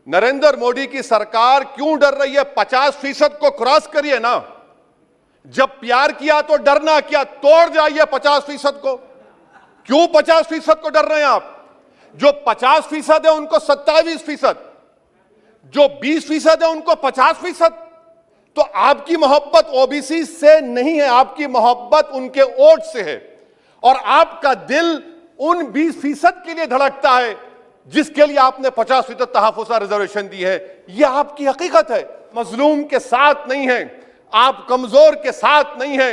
नरेंद्र मोदी की सरकार क्यों डर रही है? 50% को क्रॉस करिए ना। जब प्यार किया तो डरना क्या, तोड़ जाइए 50% को। क्यों 50% को डर रहे हैं आप? जो 50% है उनको 27%, जो 20% है उनको 50%। तो आपकी मोहब्बत ओबीसी से नहीं है, आपकी मोहब्बत उनके वोट से है। और आपका दिल उन 20% के लिए धड़कता है जिसके लिए आपने 50% तहफ़्फ़ुज़ रिजर्वेशन दी है। यह आपकी हकीकत है। मजलूम के साथ नहीं है, आप कमजोर के साथ नहीं है,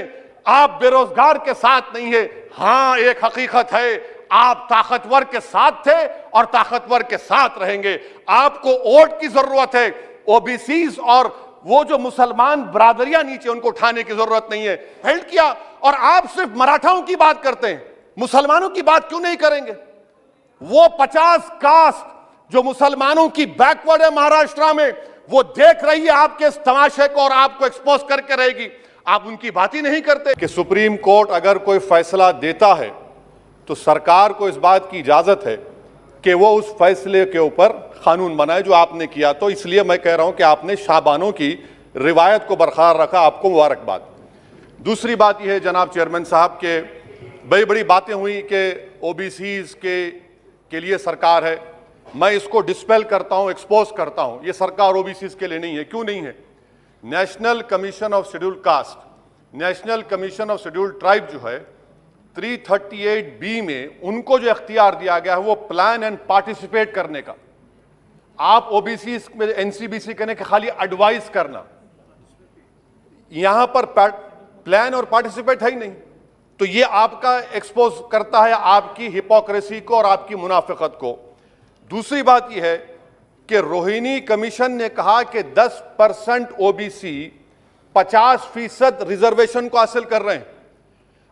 आप बेरोजगार के साथ नहीं है। हां, एक हकीकत है, आप ताकतवर के साथ थे और ताकतवर के साथ रहेंगे। आपको वोट की जरूरत है। ओबीसीज और वो जो मुसलमान बरादरियां नीचे, उनको उठाने की जरूरत नहीं है। हेल्प किया, और आप सिर्फ मराठाओं की बात करते हैं, मुसलमानों की बात क्यों नहीं करेंगे? वो 50 कास्ट जो मुसलमानों की बैकवर्ड है महाराष्ट्र में, वो देख रही है आपके इस तमाशे को और आपको एक्सपोज करके रहेगी। आप उनकी बात ही नहीं करते। कि सुप्रीम कोर्ट अगर कोई फैसला देता है तो सरकार को इस बात की इजाजत है कि वो उस फैसले के ऊपर कानून बनाए जो आपने किया। तो इसलिए मैं कह रहा हूं कि आपने शाहबानों की रिवायत को बरकरार रखा, आपको मुबारकबाद। दूसरी बात यह है जनाब चेयरमैन साहब के बड़ी बड़ी बातें हुई कि ओबीसीज के लिए सरकार है। मैं इसको डिस्पेल करता हूं, एक्सपोज करता हूं। ये सरकार ओबीसीज के लिए नहीं है। क्यों नहीं है? National commission of scheduled caste, national commission of scheduled tribe जो है 338B में उनको जो इख्तियार दिया गया है वो प्लान एंड पार्टिसिपेट करने का। आप ओबीसी में एनसीबीसी करने का खाली एडवाइस करना, यहां पर प्लान और पार्टिसिपेट है ही नहीं। तो ये आपका एक्सपोज करता है आपकी हिपोक्रेसी को और आपकी मुनाफिकत को। दूसरी बात यह है कि रोहिणी कमीशन ने कहा कि 10% ओबीसी 50% रिजर्वेशन को हासिल कर रहे हैं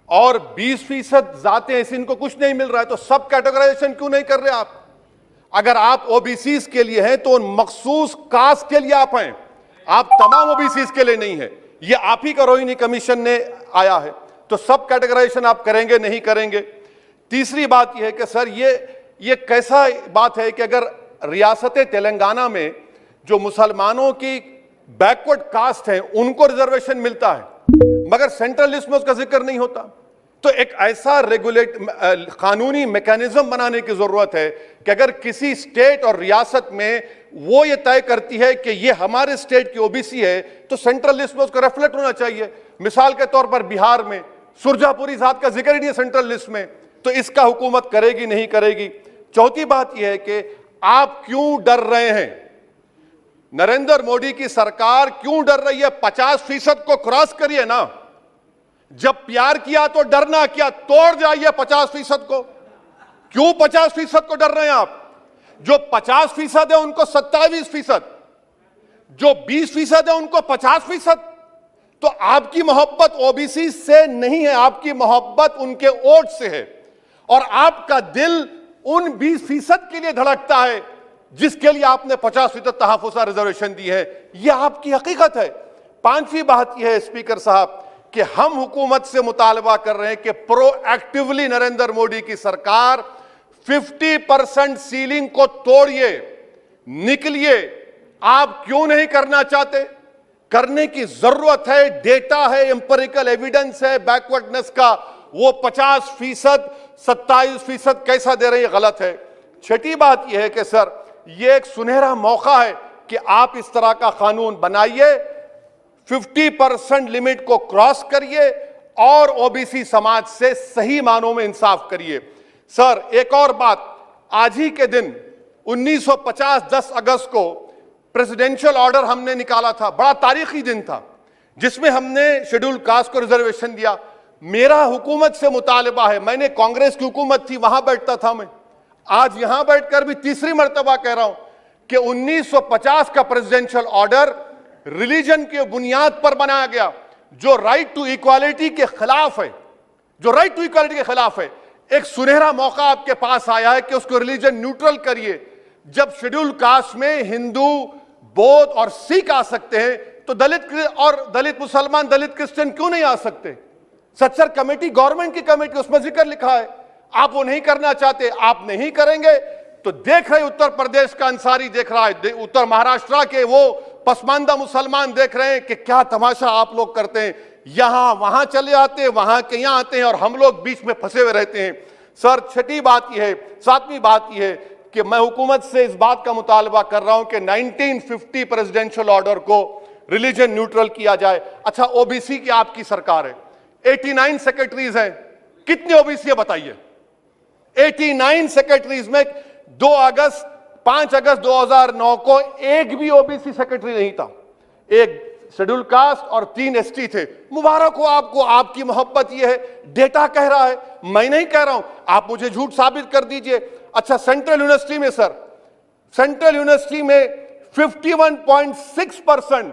और 20% जाते हैं, इनको कुछ नहीं मिल रहा है। तो सब कैटेगराइजेशन क्यों नहीं कर रहे आप? अगर आप ओबीसीज के लिए हैं तो उन मखसूस कास्ट के लिए आप हैं, आप तमाम ओबीसीज के लिए नहीं है। ये आप ही का रोहिणी कमीशन ने आया है। तो सब कैटेगराइजेशन आप करेंगे नहीं करेंगे? तीसरी बात यह है कि सर ये कैसा बात है कि अगर रियासत तेलंगाना में जो मुसलमानों की बैकवर्ड कास्ट है उनको रिजर्वेशन मिलता है मगर सेंट्रल लिस्ट में उसका जिक्र नहीं होता। तो एक ऐसा कानूनी मैकेनिज्म बनाने की जरूरत है कि अगर किसी स्टेट और रियासत में वो ये तय करती है कि ये हमारे स्टेट की ओबीसी है तो सेंट्रल लिस्ट में उसका रिफ्लेक्ट होना चाहिए। मिसाल के तौर पर बिहार में सुरजापुरी जात का जिक्र ही नहीं है सेंट्रल लिस्ट में, तो इसका हुकूमत करेगी नहीं करेगी। चौथी बात यह है कि आप क्यों डर रहे हैं? नरेंद्र मोदी की सरकार क्यों डर रही है? 50% को क्रॉस करिए ना। जब प्यार किया तो डरना क्या, तोड़ जाइए 50% को। क्यों 50% को डर रहे हैं आप? जो 50% है उनको 27%, जो 20% है उनको 50%। तो आपकी मोहब्बत ओबीसी से नहीं है, आपकी मोहब्बत उनके वोट से है। और आपका दिल उन 20% के लिए धड़कता है जिसके लिए आपने 50% तहफ़्फ़ुज़ रिजर्वेशन दी है। यह आपकी हकीकत है। पांचवी बात यह है स्पीकर साहब कि हम हुकूमत से मुतालबा कर रहे हैं कि प्रोएक्टिवली नरेंद्र मोदी की सरकार 50% सीलिंग को तोड़िए, निकलिए। आप क्यों नहीं करना चाहते? करने की जरूरत है, डेटा है, एम्पिरिकल एविडेंस है बैकवर्डनेस का। वो 50%, 27% कैसा दे रहे हैं, गलत है। छठी बात यह है कि सर ये एक सुनहरा मौका है कि आप इस तरह का कानून बनाइए, 50% लिमिट को क्रॉस करिए और ओबीसी समाज से सही मानों में इंसाफ करिए। सर एक और बात, आज ही के दिन 1950 10 अगस्त को प्रेसिडेंशियल ऑर्डर हमने निकाला था, बड़ा तारीखी दिन था जिसमें हमने शेड्यूल्ड कास्ट को रिजर्वेशन दिया। मेरा हुकूमत से मुतालबा है, मैंने कांग्रेस की हुकूमत थी वहां बैठता था मैं, आज यहां बैठकर भी तीसरी मर्तबा कह रहा हूं कि 1950 का प्रेसिडेंशियल ऑर्डर रिलीजन की बुनियाद पर बनाया गया जो राइट टू इक्वालिटी के खिलाफ है, जो राइट टू इक्वालिटी के खिलाफ है। एक सुनहरा मौका आपके पास आया है कि उसको रिलीजन न्यूट्रल करिए। जब शेड्यूल्ड कास्ट में हिंदू, बौद्ध और सिख आ सकते हैं तो दलित मुसलमान, दलित क्रिश्चियन क्यों नहीं आ सकते? सच्चर कमेटी गवर्नमेंट की कमेटी, उसमें जिक्र लिखा है। आप वो नहीं करना चाहते, आप नहीं करेंगे तो देख रहे उत्तर प्रदेश का अंसारी देख रहा है, उत्तर महाराष्ट्र के वो पसमानदा मुसलमान देख रहे हैं कि क्या तमाशा आप लोग करते हैं, यहां वहां चले आते हैं, वहां के यहां आते हैं और हम लोग बीच में फंसे हुए रहते हैं। सर, छठी बात यह है, सातवीं बात यह है कि मैं हुकूमत से इस बात का मुतालबा कर रहा हूं कि 1950 प्रेसिडेंशियल ऑर्डर को रिलीजन न्यूट्रल किया जाए। अच्छा, ओबीसी की आपकी सरकार है, 89 सेक्रेटरीज हैं, कितने ओबीसी है बताइए? 89 सेक्रेटरीज में 5 अगस्त 2009 को एक भी ओबीसी सेक्रेटरी नहीं था, एक शेड्यूल कास्ट और 3 एसटी थे। मुबारक हो आपको, आपकी मोहब्बत यह है, डेटा कह रहा है, मैं नहीं कह रहा हूं, आप मुझे झूठ साबित कर दीजिए। अच्छा, सेंट्रल यूनिवर्सिटी में सर, सेंट्रल यूनिवर्सिटी में 51.6%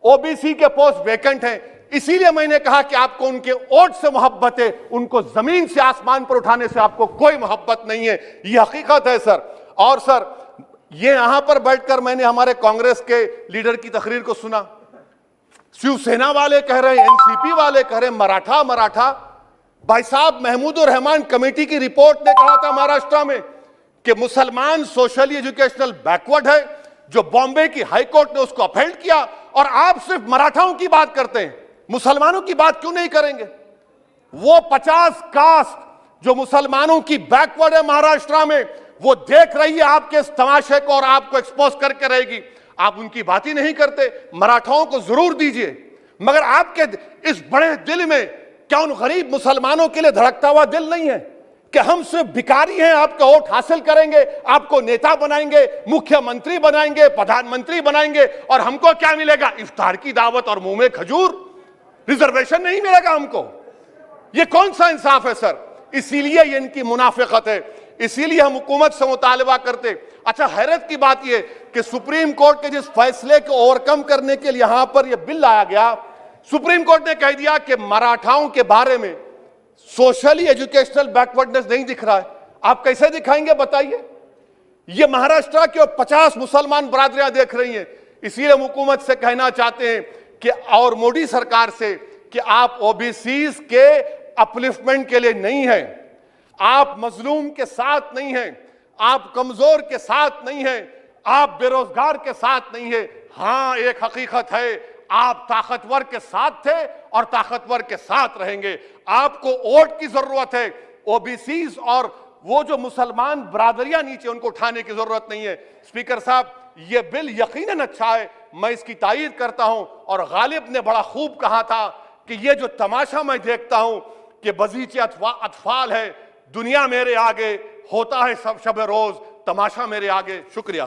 ओबीसी के पोस्ट वैकेंट हैं। इसीलिए मैंने कहा कि आपको उनके वोट से मोहब्बत है, उनको जमीन से आसमान पर उठाने से आपको कोई मोहब्बत नहीं है, यह हकीकत है सर। और सर, ये यहां पर बैठकर मैंने हमारे कांग्रेस के लीडर की तकरीर को सुना, शिवसेना वाले कह रहे हैं, एनसीपी वाले कह रहे हैं मराठा मराठा। भाई साहब, महमूदुर रहमान कमेटी की रिपोर्ट ने कहा था महाराष्ट्र में कि मुसलमान सोशली एजुकेशनल बैकवर्ड है, जो बॉम्बे की हाईकोर्ट ने उसको अपहेल्ड किया, और आप सिर्फ मराठाओं की बात करते हैं, मुसलमानों की बात क्यों नहीं करेंगे? वो 50 कास्ट जो मुसलमानों की बैकवर्ड है महाराष्ट्र में, वो देख रही है आपके इस तमाशे को और आपको एक्सपोज करके रहेगी। आप उनकी बात ही नहीं करते। मराठाओं को जरूर दीजिए, मगर आपके इस बड़े दिल में क्या उन गरीब मुसलमानों के लिए धड़कता हुआ दिल नहीं है कि हम सिर्फ भिखारी हैं, आपका वोट हासिल करेंगे, आपको नेता बनाएंगे, मुख्यमंत्री बनाएंगे, प्रधानमंत्री बनाएंगे, और हमको क्या मिलेगा? इफ्तार की दावत और मुंह में खजूर, रिजर्वेशन नहीं मिलेगा हमको। ये कौन सा इंसाफ है सर? इसीलिए ये इनकी मुनाफिकत है, इसीलिए हम हुकूमत से मुतालबा करते। अच्छा, हैरत की बात यह कि सुप्रीम कोर्ट के जिस फैसले को ओवरकम करने के लिए यहां पर यह बिल लाया गया, सुप्रीम कोर्ट ने कह दिया कि मराठाओं के बारे में सोशली एजुकेशनल बैकवर्डनेस नहीं दिख रहा है। आप कैसे दिखाएंगे बताइए? ये महाराष्ट्र के 50 मुसलमान बरादरियां देख रही हैं। इसीलिए हम हुकूमत से कहना चाहते हैं कि, और मोदी सरकार से, कि आप ओबीसीज के अपलिफ्टमेंट के लिए नहीं हैं, आप मजलूम के साथ नहीं हैं, आप कमजोर के साथ नहीं हैं, आप बेरोजगार के साथ नहीं है। हां, एक हकीकत है, आप ताकतवर के साथ थे और ताकतवर के साथ रहेंगे। आपको वोट की जरूरत है, ओबीसीज और वो जो मुसलमान बरादरियां नीचे, उनको उठाने की जरूरत नहीं है। स्पीकर साहब, ये बिल यकीनन अच्छा है, मैं इसकी तायीद करता हूं। और गालिब ने बड़ा खूब कहा था कि ये जो तमाशा मैं देखता हूं कि बगीचे अतफाल है, दुनिया मेरे आगे, होता है सब शब रोज, तमाशा मेरे आगे। शुक्रिया।